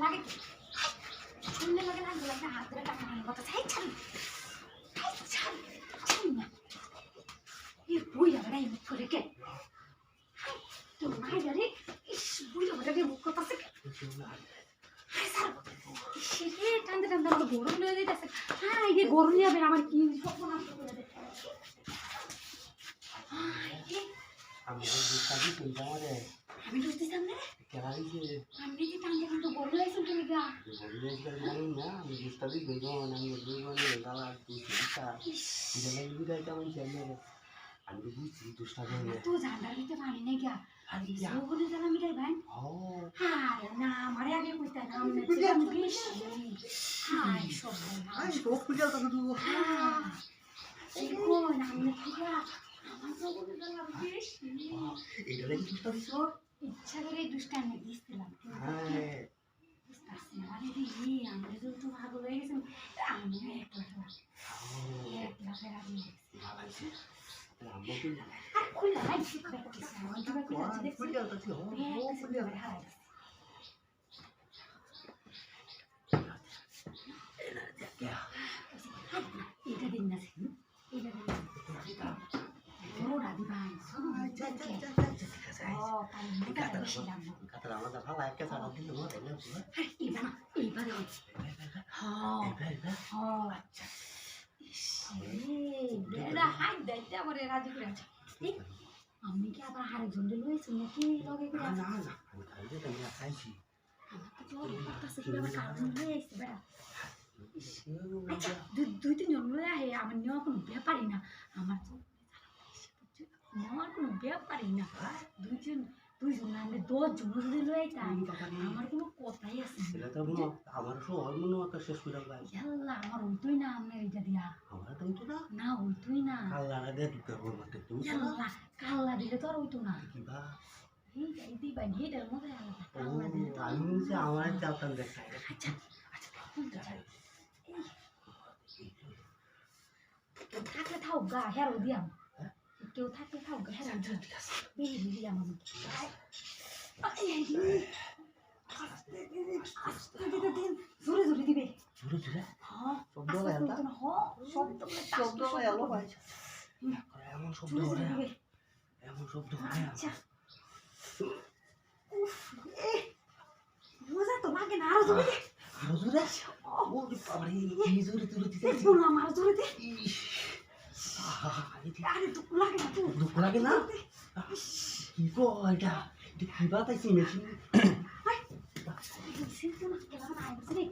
লাগে কি শুনলে লাগে লাগবে লাগে হাত ধরে টাকা মারার কথা চাই ছাড়ি ছাড়ি ছাড়ি না এই বই আমরা এই মুখ করে কে তো নাই রে ইস বই আমরা কে মুখ কথা আছে হাই স্যার সে টানতে টানতে আমার গরম লয়ে যাইতাছে হ্যাঁ এই যে গরম যাবে আমার কি সব নষ্ট করে দে আমি দুষ্টাদি কইতা আমারে আমি বুঝতে সামনে কেন দিছে আমি যে টানতে টানতে গরম লাইছ তুমি গা বলি জানি না আমি দুষ্টাদি কইতা আমি দুইজনে গালা দুষ্টা এটা লাগি বিদায় কেমন চলে আমি বুঝছি দুষ্টাদি তো জানার ভিতরে পানি নাই গা আরে ওগুলো জানা মিটাই ভাই ও হ্যাঁ না আমারে আগে কইতা না আমি হ্যাঁ সব আই সব খুঁজা তো তুই হ্যাঁ এই কোন আমি কিরা আমার তো ওগুলো জানা বেশ এটা লাগি দুষ্টাদি সব ইচ্ছা করে দুষ্টামি দিছিলাম হ্যাঁ বুঝতাছি না আরে রে আমরা তো ভালো হয়ে গেছে আমি একলা ফেরা দিয়ে ভালোইছে আমো কি আর খুলে নাই ঠিক করে কিছু আমার দিকে খুলে আছে দেখছি খুঁজা তো ও খুঁজা এলা দেখে এটা দিন না এটা দিন বড় রাধি ভাই আচ্ছা আচ্ছা আচ্ছা ও পানি মুটা বেশি লাগবে কাতরা আমাদের ভালো একটা সারা দিন মত না এইবার হ্যাঁ হ্যাঁ আচ্ছা বেড়া হাই দাইতে আমার রাজি করে আছে আমি কি আবার আরেকজন লইছি নাকি লগে করে না না আমি খাইতে তো না খাইছি আমার তো জোর করতেছে কি আবার কারণ লইছি বেড়া সেও আচ্ছা দুই তিন জন লই আহে আমার নেওয়া কোনো ব্যাপারই না আমার তো নেওয়ার কোনো ব্যাপারই না দুইজন না আমি 10 জন যদি লই আইতাম আমার কোনো কথাই আছে সেটা তো আমার সব মনে একটা শেষ করে ভাই আল্লাহ আমার হইতোই না আমার এটা দিয়া আমার তো হইতো না না হইতোই না আল্লাহ দে দুটো করতে তুমি আল্লাহ কাল্লা দিলে তো আর হইতো না কি বা এই দিবাই হেডের মধ্যে আলাদা ও কাল্লা দিলে তো আমি যে আমার চালতাম দেখাই আচ্ছা আচ্ছা কোন যাই কেউ থাকলে থাও গা হেরো দিয়াম কেউ থাকলে থাও গা হেরো দিয়াম বেরি দিয়াম আমি জোরে জোরে দিবে জোরে জোরে হ্যাঁ শব্দ হয় না শব্দ এলো ভাই এমন শব্দ জোরে হয় দিবে এমন শব্দ হয় আচ্ছা উফ মজা তো লাগে না আরো জোরে দে আরো জোরে ও বাবা এই জোরে জোরে দিতে বলো আমার জোরে দে আরে দুঃখ লাগে না তুই দুঃখ লাগে না কি গো এটা কি বাতাইছি মেশিন সিনতো না কেমন আইছে রে